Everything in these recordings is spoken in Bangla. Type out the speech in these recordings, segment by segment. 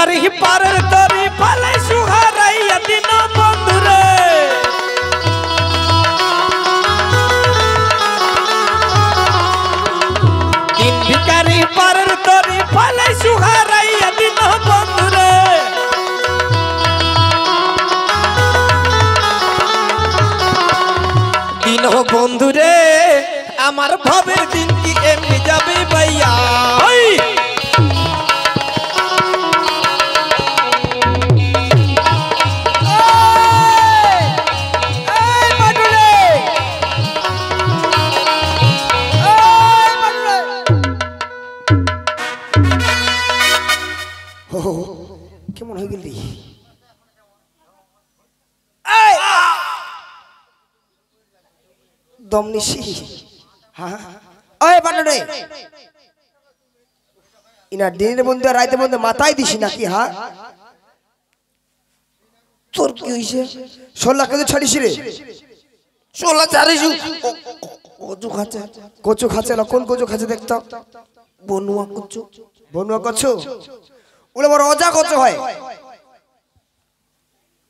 ভিকারি পারের তরি ফালাই সুহারাইয়া দিন বন্ধুরে দিন ভিকারি পারের তরি ফালাই সুহারাইয়া দিন বন্ধুরে দিন বন্ধুরে আমার ভাবের দিন কি এমনি যাবে ভাইয়া কেমন হয়ে গেলি দম নিশি হ্যাঁ ওই বান্ডরে ইনা দিনের বন্ধু আর রাতে বন্ধু মাথায় দিছি নাকি হ্যাঁ তোর কি হইছে 16 কেজি ছাড়িস রে 16 ছাড়িস কচু খাচ্ছে না কোন কচু খাচ্ছে দেখতো বনুয়া কচু ওলে বড় অজা কচু হয়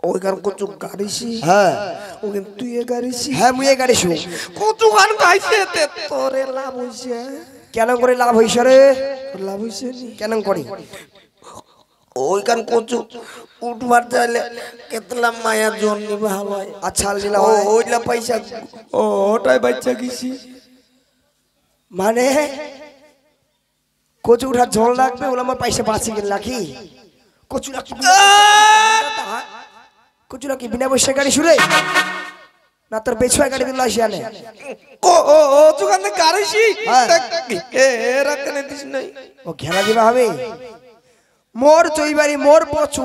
ওই গান কচু গাড়িছি হ্যাঁ ও কিন্তু তুই গাড়িছি হ্যাঁ মুই গাড়িছি কচু গান খাইছে তে তোরে লাভ হইছে কেন করে লাভ হইছে রে লাভ হইছে নি কেন করি ওই গান কচু উঠবার চাইলে কেতলা মায়া জন নিবা হয় আচ্ছা লিলা ওইলা পয়সা ওটাই বাচ্চা গিছি মানে কচু উঠার ঝোল লাগবে ওলা আমার পয়সা বাঁচি গেল নাকি কচুরা কি বিনা পয়সা গাড়ি শুলে না তোর বেছুয়া গাড়ি দিল আসি আনে ও দোকানে গাড়িছি এ রাখনে দিস নাই ও ঘেরা দিবা হবে মোর চইবাড়ি মোর পছু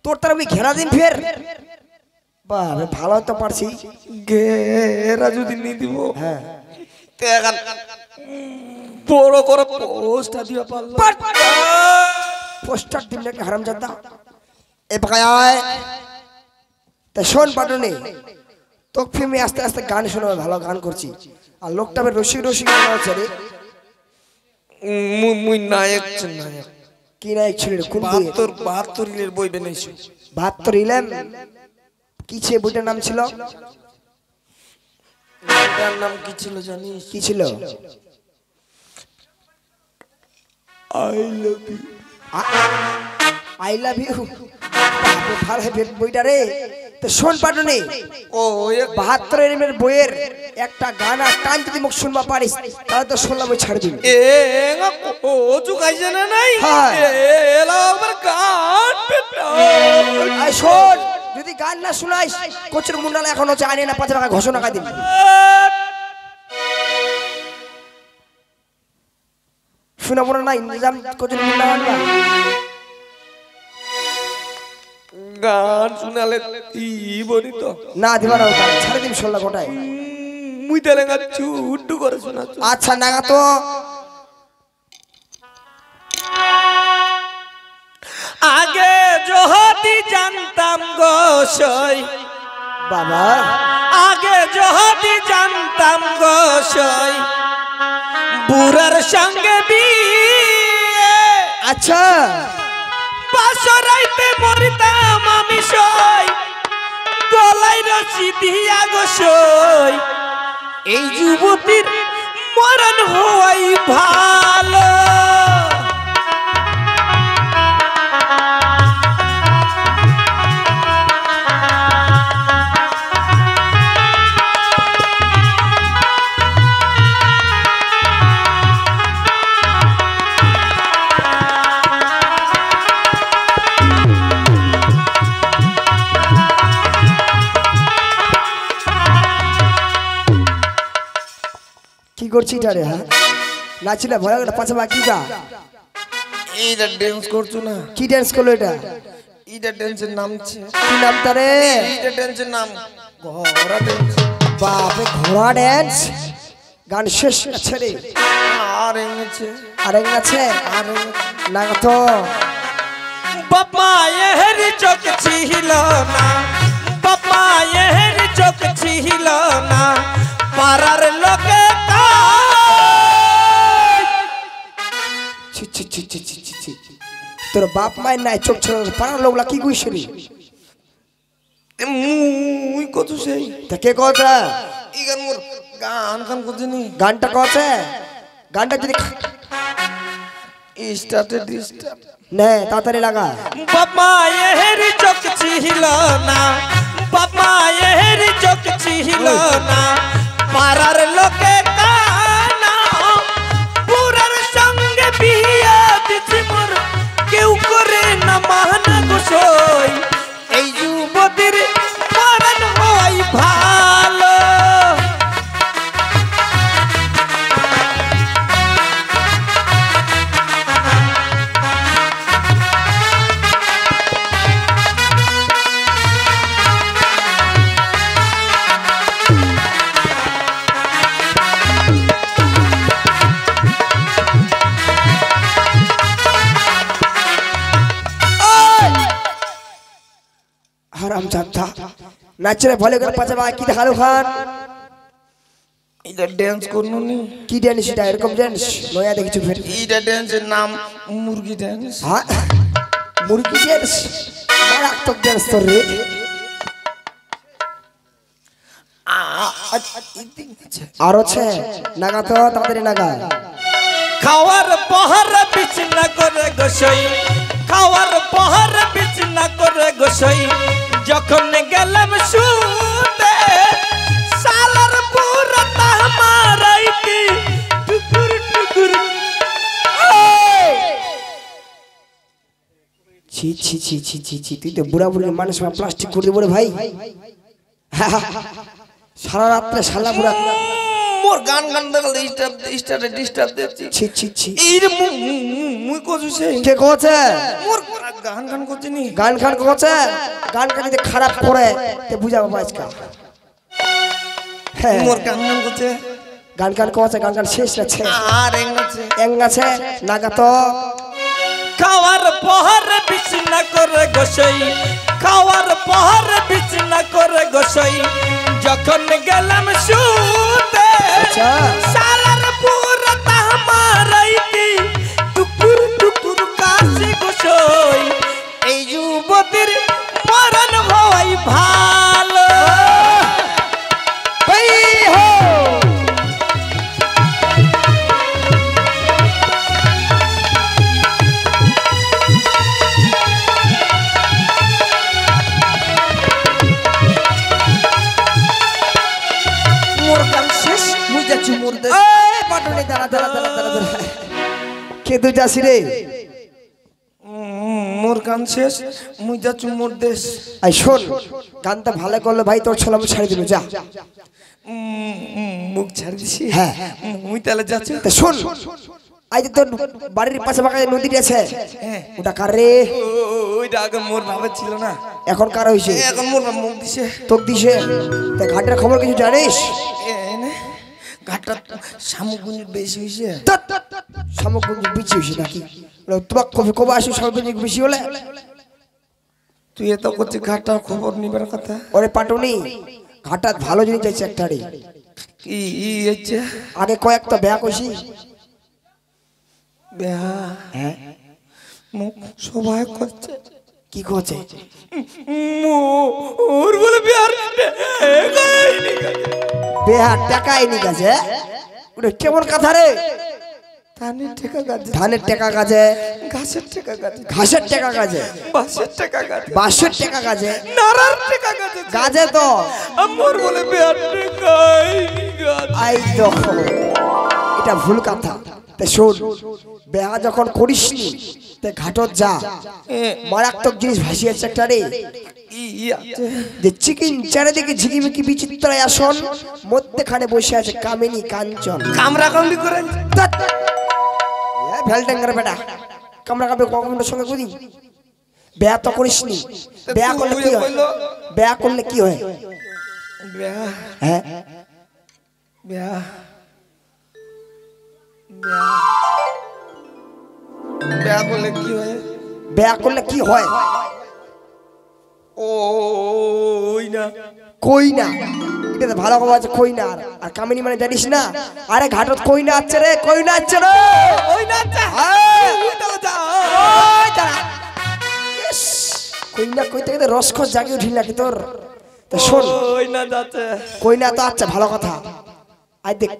তোর তার আমি ঘেরা দিন ফের বাবা ভালো তো পারছি ঘেরা যদি নি দিব হ্যাঁ তেগান বড় করে পোস্টার দিবা পারলো পোস্টার দিলে কি হারামজাদা এ ভাই তা শোন পাটনে তোক ফিল্মে আস্তে আস্তে গান শোনা ভালো গান করছি আর লোকটা রসিক গান আছে রে মুই নায়ক কি নায়ক ছিল কোন 72 ইলের বই বানাইছো 72 ইলেম কিছে বইটার নাম ছিল বইটার নাম কি ছিল জানিস কি ছিল আই লাভ ইউ ভালো বইটা রে তো শোন পাটনে ও 72 এর বইয়ের একটা গান আর টান যদি মুখ শুনবা পারিস তাহলে তো শুনলাম ওই ছাড় দিবি ও চুকাইছে না নাই এলা আমার গান পেটা আই শোন যদি গান না শুনাইস কোচের মুন্ডালা এখনো জানে না 5 টাকা ঘোষণা টাকা দিবি শোনাবো না ইনজাম কোচের মুন্ডালা আনবা গান শুনালে বনি তো না দিবা না ছাড়ে দিন 16 গোটায় মুই তালে গাচ্ছু উড্ডু করে শোনা আচ্ছা নাগা তো আগে যদি জানতাম গোসাই বাবা আগে যদি জানতাম গোসাই বুড়ার সঙ্গে বিয়ে আচ্ছা পাশরাইতে মরিতাম আমি সই গলায় রশি দিয়া গোসই এই যুবতীর মরণ হওয়াই ভালো করছি রে হ্যাঁ নাচিলা ভরা গটা পাঁচ বাকিটা এইটা ডান্স করছো না কি ডান্স করলো এটা এইটা ডান্সের নাম কি নাম তারে এইটা ডান্সের নাম ঘোড়া ডান্স বাপরে ঘোড়া ডান্স গান শেষ আছে রে আর আছে না তো বাবা এর চোখ ছিল না বাবা এর চোখ ছিল না পারার লোকে তোর বাপ মায়ের নাই চোখ ছিল পাড়ার লোকলা কি কইছে রে মুই কত সেই তা কে কথা ইগান মোর গান গান করছিনি গানটা কথা গানটা যদি স্টার্টেড ডিস্টার্ব নে তাড়াতাড়ি লাগা বাবা এর চোখ ছিল না বাবা এর চোখ ছিল না পাড়ার লোকে কানা পুরার সঙ্গে বিয়া দিছি মোর কেউ করে না মানা গোসই এই যুবতীর মরণ হয় ভালো হারাম জাদা নাচরে ভলে করে পাছাবা কি দেখালো খান এটা ডান্স করনুনি কি ড্যান্স এটা এরকম ড্যান্স নয়া দেখছো ফের এটা ডান্সের নাম মুরগি ডান্স হ্যাঁ মুরগি ড্যান্স মারাত্মক ড্যান্স তোর রে আর আছে নাগা তো তাড়াতাড়ি নাগা খাওয়ার পহর বিছনা করে গোসই খাওয়ার পহর বিছনা করে গোসই যখন গেলাম শুতে সালার পুরা তামারাইতি টুকুর টুকুর ছি ছি ছি ছি ছি ছি তুই তো বুড়া বুড়ি মানুষ প্লাস্টিক করে দেবো রে ভাই সারা রাত্রে শালা বুড়া মোর গান গান ডিস্টার্ব ডিস্টার্ব ডিস্টার্ব দিচ্ছি ছি ছি ছি এই রে মুই কইছে কে কোছে মোর গান গান করছিনি গান খান কোছে গান কাটিতে খারাপ করে তে বুঝাবো আজকা হ্যাঁ মোর গান গান করছে গান গান কোছে গান গান শেষ আছে আর এঙ্গাছে এঙ্গাছে নাগা তো খাওয়ার পহর বিছনা করে গোসই খাওয়ার পহর বিছনা করে গোসই যখন গেলাম শুতে সালার পুরা তামারাইতি টুকুর টুকুর কাছে গোসই এই যুবতীর মরণ হয় ভালো ভাই হো মোর গান শেষ মুই যাচ্ছি মোর দেশ এই পাটুনি দাঁড়া দাঁড়া দাঁড়া দাঁড়া দাঁড়া কে তুই যাসি রে মোর গান শেষ মুই যাচ্ছি মোর দেশ আই শোন গানটা ভালো করলে ভাই তোর ছেলে আমি ছাড়ি দিল যা মুখ ছাড় দিছি হ্যাঁ মুই তাহলে যাচ্ছি তা শোন আই তোর বাড়ির পাশে পাশে নদীটি আছে হ্যাঁ ওটা কার রে ওইটা আগে মোর বাবা ছিল না এখন কার হইছে এখন মোর মুখ দিছে তোক দিছে তা ঘাটের খবর কিছু জানিস ঘাটটা শামুকগুঞ্জ বেশি হয়েছে সামগ্রী বেশি হয়েছে নাকি তোমার কবে কবে আসি সামগ্রী বেশি হলে তুই এত করছিস ঘাটটার খবর নিবার কথা ওরে পাটুনি ঘাটাত ভালো জিনিস চাইছে একটা রে কি হচ্ছে আগে কয়েকটা ব্যাগ কইছি বেহা হ্যাঁ মুখ সবাই করছে কি করছে ওর বলে বিহার বেহার টাকাই নি গেছে ওটা কেমন কথা রে ধানের টাকা গাছে ধানের টাকা গাছে ঘাসের টাকা গাছে ঘাসের টাকা গাছে বাঁশের টাকা গাছে বাঁশের টাকা গাছে নারার টাকা গাছে গাছে তো আমার বলে বিহার টাকাই আই দেখো এটা ভুল কথা তা শোন বেহা যখন করিস নি তে ঘাটত যা মারাত্মক জিনিস ভাসিয়েছে একটা রে যে চিকেন চারিদিকে ঝিকিমিকি বিচিত্র আসন মধ্যখানে বসে আছে কামিনী কাঞ্চন কামরা কামড়ি করে ভ্যালটেঙ্গার বেটা কামরা কামড়ে কখনোর সঙ্গে করি বেয়া তো করিস নি বেয়া করলে কি হয় বেয়া করলে কি হয় হ্যাঁ বেয়া বেয়া করলে কি হয় বেয়া করলে কি হয় ওই না কই না এটা তো ভালো কথা আছে কই না আর কামিনী মানে জানিস না আরে ঘাটত কই না আছে রে কই না আছে রে ওই না হ্যাঁ ওই দাঁড়া কইনা কইতে কইতে রসকস জাগে উঠিল নাকি তোর? তো শোন, ওই না যাচ্ছে কইনা তো আচ্ছা ভালো কথা। আয় দেখ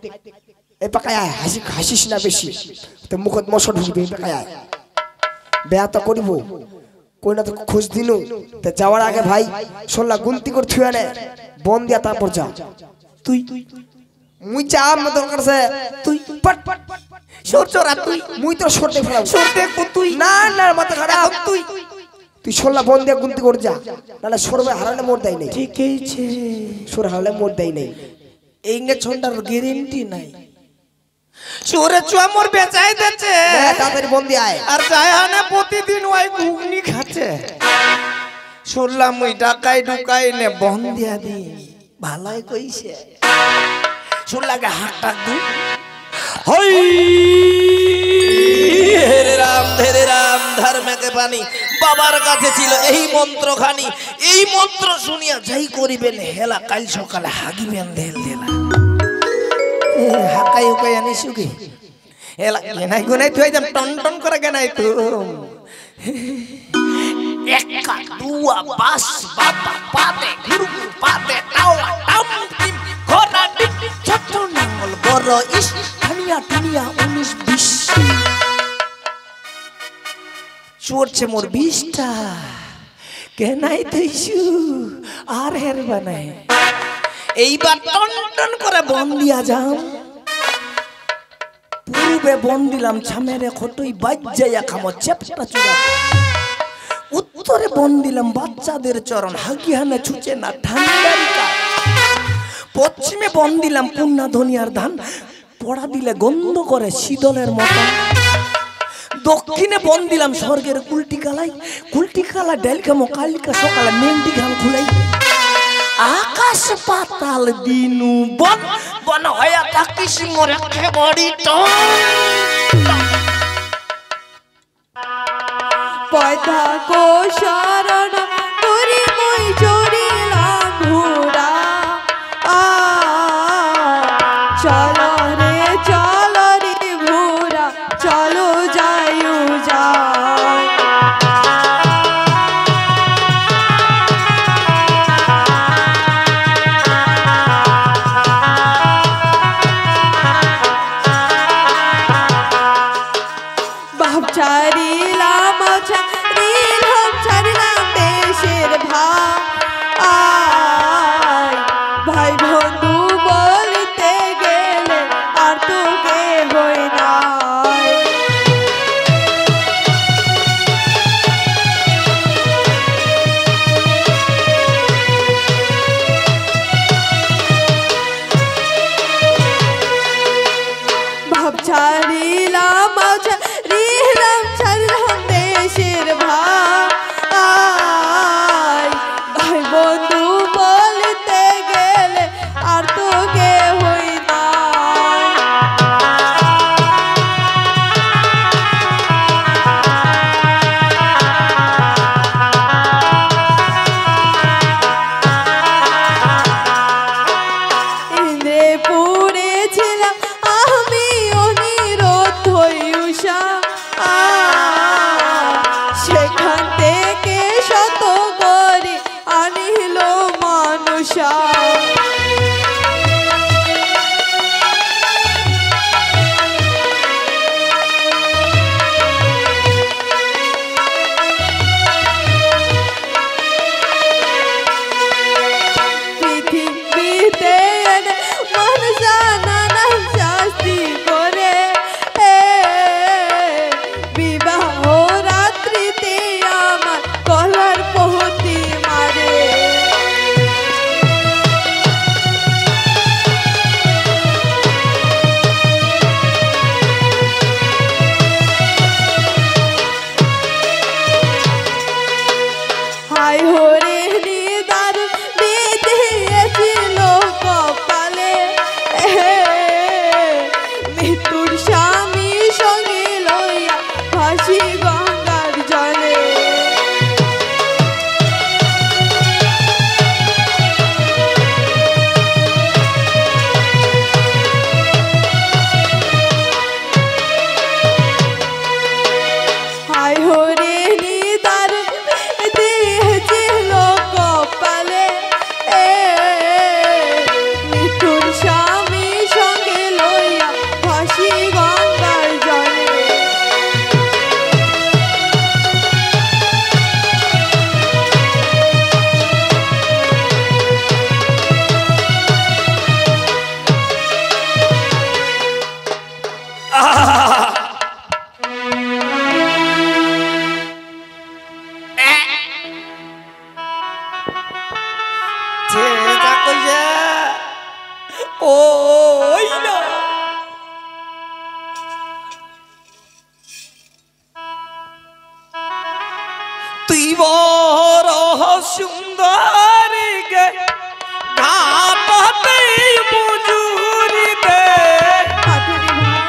এই পাকায় আয়, হাসিস না বেশি, তো মুখত মশা ঢুকবে। এই পাকায় আয়, বেয়া তো করিব। কইনা তো খোঁজ দিনু, তা যাওয়ার আগে ভাই শোনলা গুনতি করে থুয়া নে, বন দিয়া তারপর যা। তুই মুই যা আমার দরকার আছে, তুই পট সর চরা তুই মুই তো সরতে ফেলাম। সর দেখবো তুই না না মাথা খারাপ, তুই তুই শোনলা বন দিয়া গুনতি করে যা, নাহলে সরবে হারালে মোর দেয় নেই। ঠিক আছে সর হারালে মোর দেয় নেই। এই নে ছন্ডার গ্যারেন্টি নাই। সরে চুয়া মোর বেচাই দেছে তাড়াতাড়ি বন্দি আয়। আর যায় না প্রতিদিন ওই ঘুগনি খাচ্ছে। শুনলাম ওই ডাকাই ঢুকাই নে বন দিয়া দি ভালাই কইছে। শুনলাগে হাঁকটাক দু হই হেরে রাম ধর্মকে পানি বাবার কাছে ছিল এই মন্ত্রখানি। এই মন্ত্র শুনিয়া যাই করিবেন হেলা, কাল সকালে হাগিবেন ঢেল ঢেলা। হাকাই উকাই আনি সুখী হেলা গেনাই গুনাই তুই যাম টন টন করে গেনাই তো একা দুয়া বাস বাবা পাতে গুরু পাতে টাওয়া টাম টিম ঘোড়া ডিম ছোট নাঙ্গল বড় ইস ঠানিয়া ঠানিয়া 19-20 চড়ছে মোর 20টা কেনাই থইছু আর হের বানাই। এইবার টন টন করে বন দিয়া যাম। পূর্বে বন দিলাম ছামেরে খটই বাজ্জাইয়া খামো চেপটা চূড়া। উত্তরে বন দিলাম বাচ্চাদের চরণ হাগিহানে ছুচে না ঠান্ডার কাল। পশ্চিমে বন দিলাম পুন্না ধনিয়ার ধান পড়া দিলে গন্ধ করে শীতলের মতো। দক্ষিণে বন দিলাম স্বর্গের কুলটি কালাই ডাইল খামো কালকা সকালে মেন্টি গান খুলাই। আকাশ পাতাল দিনু বন বন হয়া থাকিস মোর একেবারে পয়থা কো শরণ করি মই চরিলাম ঘোড়া। চলো রে ঘোড়া চলো যাইও যা। ছাড়িলাম দেশের ভাই, ভাই বন্ধু বলতে গেলে আর তো কে হই নাই। ভাব ছাড়িলাম ছাড়িলাম দেশের ভাই, ভাই বন্ধু বলতে গেলে আর তো কে হই নাই। ইন্দ্রে পুরে ছিলাম আমি অনিরোধ সুন্দরী গে ঘাটতে মজুরি দে পাটুনি ভাই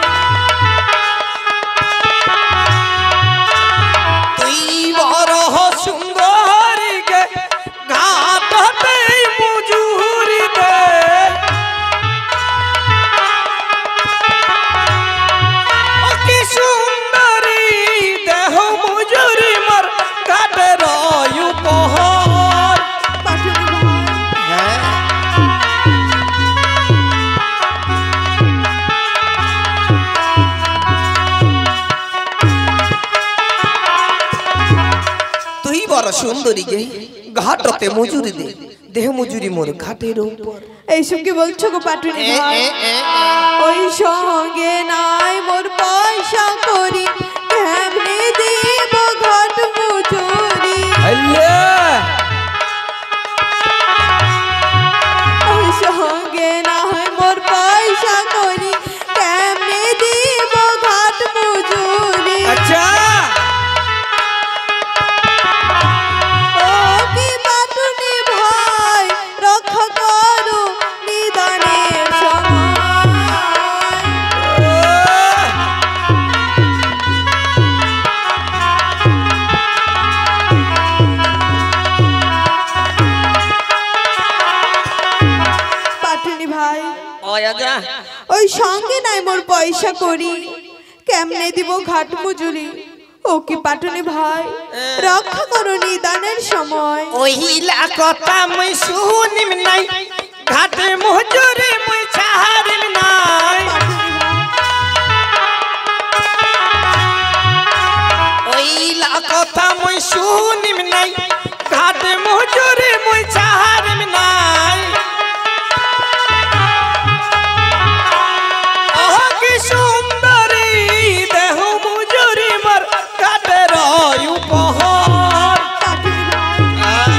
তুই বড় সুন্দরী গে ঘাটতে মজুরি দে ও কি সুন্দরী দেহ মজুরি মোর ঘাটের উপহার। পাটুনি ভাই হ্যাঁ তুই বড় সুন্দরী গে ঘাটতে মজুরি দে দেহ মজুরি মোর ঘাটের উপর। এইসব কি বলছো গো পাটুনি ভাই ওই সঙ্গে নাই মোর পয়সা করি কেমনে দিব ঘট মজুরি ওই সঙ্গে নাই মোর পয়সা করি কেমনে দিব ঘট মজুরি আচ্ছা ও কি পাটুনি ভাই রক্ষা করো নিদানের সময় পাটুনি ভাই যা ওই সঙ্গে নাই মোর পয়সা করি কেমনে দিব ঘাট মজুরি ও কি পাটুনি ভাই রক্ষা করো নিদানের সময় ওহিলা কথা মুই শুনিম নাই ঘাটে মজুরি মুই ছাড়িম নাই পাটুনি ভাই ওহিলা কথা মুই শুনিম নাই ঘাটে মজুরি মুই ছাড়িম নাই ও কি সুন্দরী দেহ মজুরি মোর ঘাটের উপহার। পাটুনি ভাই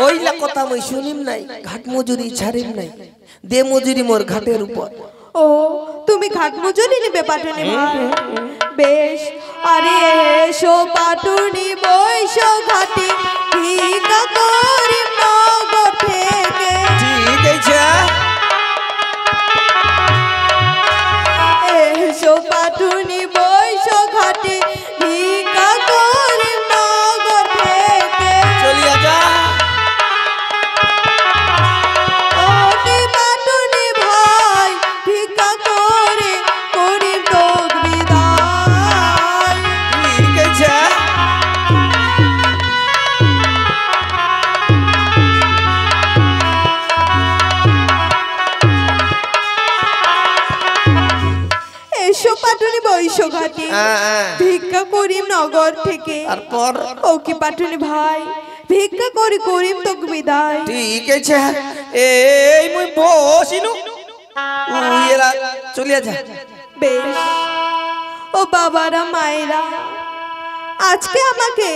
ওইলা কথা মুই শুনিম নাই ঘাট মজুরি ছাড়িম নাই দে মজুরি মোর ঘাটের উপর। ও তুমি ঘাট মজুরি নেবে পাটুনি ভাই বেশ আরে এসো পাটুনি বৈশো ঘাটে ভিক্ষা করি নগর থেকে ঠিক আছে এসো পাটুনি বৈশো ঘাটে ভিক্ষা করি নগর থেকে চলিয়া যা ও কি পাটুনি ভাই ভিক্ষা করে করি তোর বিদায় ঠিক আছে এসো পাটুনি বৈশো ঘাটে ভিক্ষা করিম নগর থেকে তারপর ও কি পাটুনি ভাই ভিক্ষা করি করিম তোকে বিদায় ঠিক আছে এই মুই বসিনু উইরা চলিয়া যা বেশ ও বাবারা মায়েরা আজকে আমাকে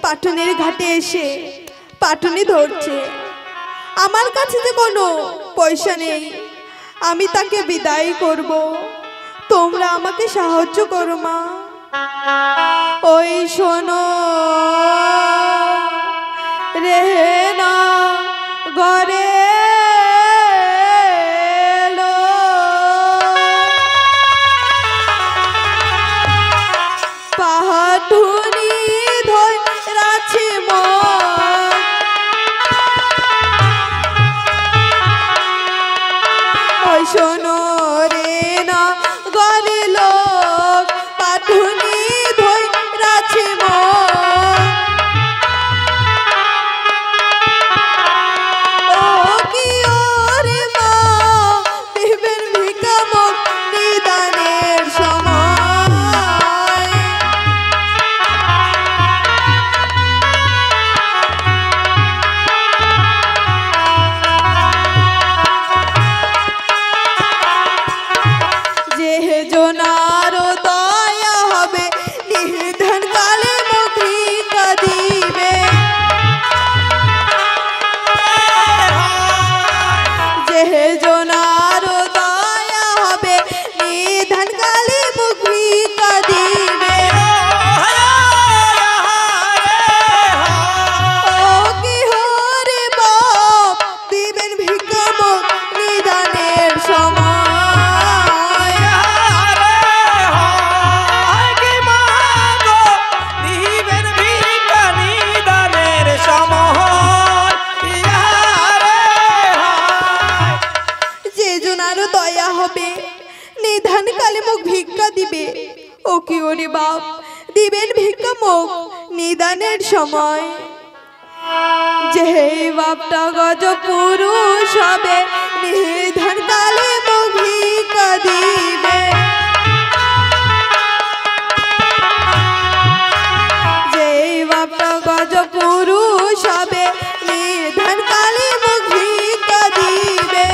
পাটুনির ঘাটে এসে পাটুনি ধরছে আমার কাছে যে কোনো পয়সা নেই আমি তাকে বিদায় করব তোমরা আমাকে সাহায্য করো মা ওই শোনো রে না ঘরে এলো। পাটুনি ধরাছি মন ওই শোনো রে না ঘরে লোক পাটুনি ধরাছি মন দিবেন ভিক্ষা মুখ নিদানের সময়। যে বাপটা গজ পুরুষ হবে নিধান কালে মুখ ভিক্ষা দিবে। যে বাপটা গজ পুরুষ হবে নিধান কালে মুখ ভিক্ষা দিবে।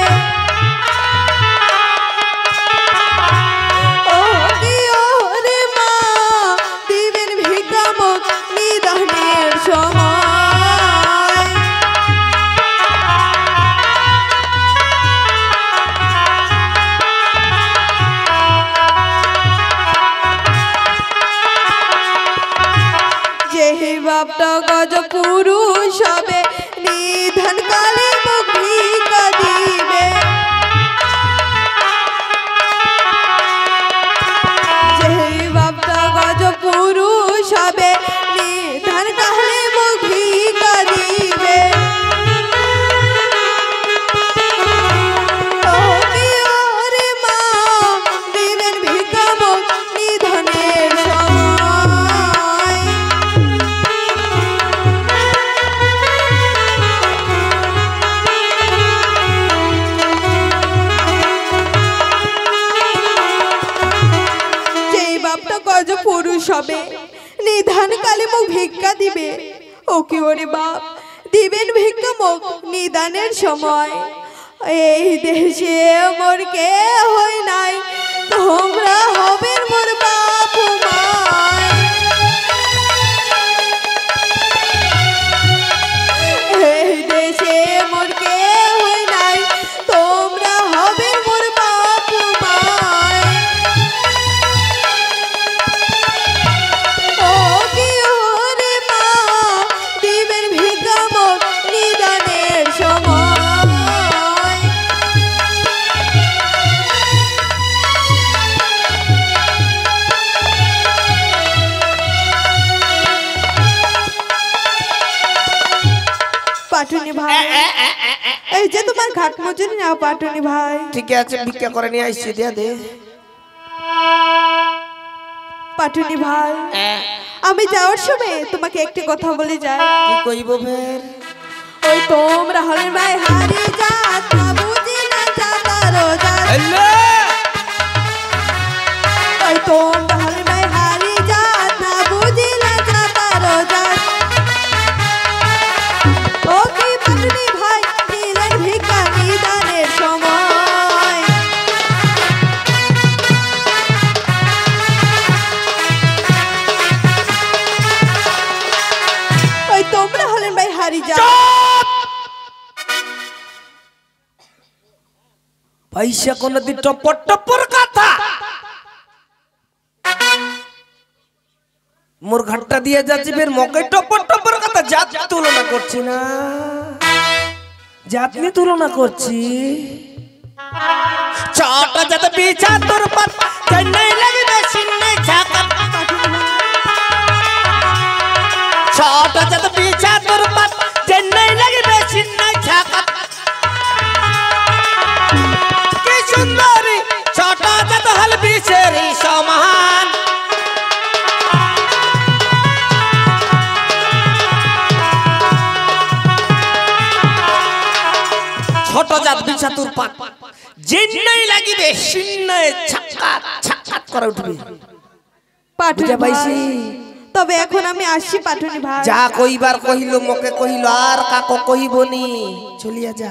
ও কি ওরে মা দিবেন ভিক্ষা মুখ নিদানের সময়। বাপটা গজ পুরুষ হবে নিধান কালে মুখ ভিক্ষা দিবে। যে বাপটা গজ পুরুষ হবে নিধান কালে মুখ ভিক্ষা দিবে। ও কি ওরে মা দিবেন ভিক্ষা মুখ নিধানের সময়। গজ পুরুষ হবে নিধান কালে মুখ ভিক্ষা দিবে। ও কি ওরে বাপ দিবেন ভিক্ষা মুখ নিদানের সময়। এই দেশে মোর কে হয় নাই তোমরা হবে মোর বাপ মাই। এই দেশে মোর কে হয় নাই তোমরা হবে মোর বাপ মাই। পাটুনি ভাই এই যে তোমার ঘাট মজুরি নাও পাটুনি ভাই। ঠিক আছে ভিক্ষা করে নিয়ে আসছি দিয়া দে। পাটুনি ভাই আমি যাওয়ার সময় তোমাকে একটি কথা বলে যাই। কি কইব ফের? ওই তোমরা হলে ভাই হারি যাত না বুঝি না যাতারো যাত। ওই তোমরা হলে ভাই হারি যাত না বুঝি না যাতারো যাত। ও কি পাটুনি ভাই দিলেন ভিক্ষা নিদানের সময়। ওই তোমরা হলেন ভাই হারি যাত। পয়সা কোনদিন টপর টপর কথা মোর ঘাটটা দিয়ে যাচ্ছি ফের মকে টপর টপর কথা জাত তুলনা করছি না জাত নিয়ে তুলনা করছি। ছটা জাত পিছা তোর পাত চেন্নাই লাগবে সিন্নাই ছাকা। ছটা জাত পিছা তোর পাত চেন্নাই লাগবে সিন্নাই ছাকা। কি সুন্দরী ছটা জাত হল বিশেরি সমান। ছোট জাত বিছা তোর পাত চেন্নাই লাগিবে সিন্নাই ছাকা ছাকা করে উঠবে। পাটুনি পাইছি তবে এখন আমি আসছি পাটুনি ভাই। যা কইবার কহিল মকে কহিল আর কাকো কহিবনি চলিয়া যা।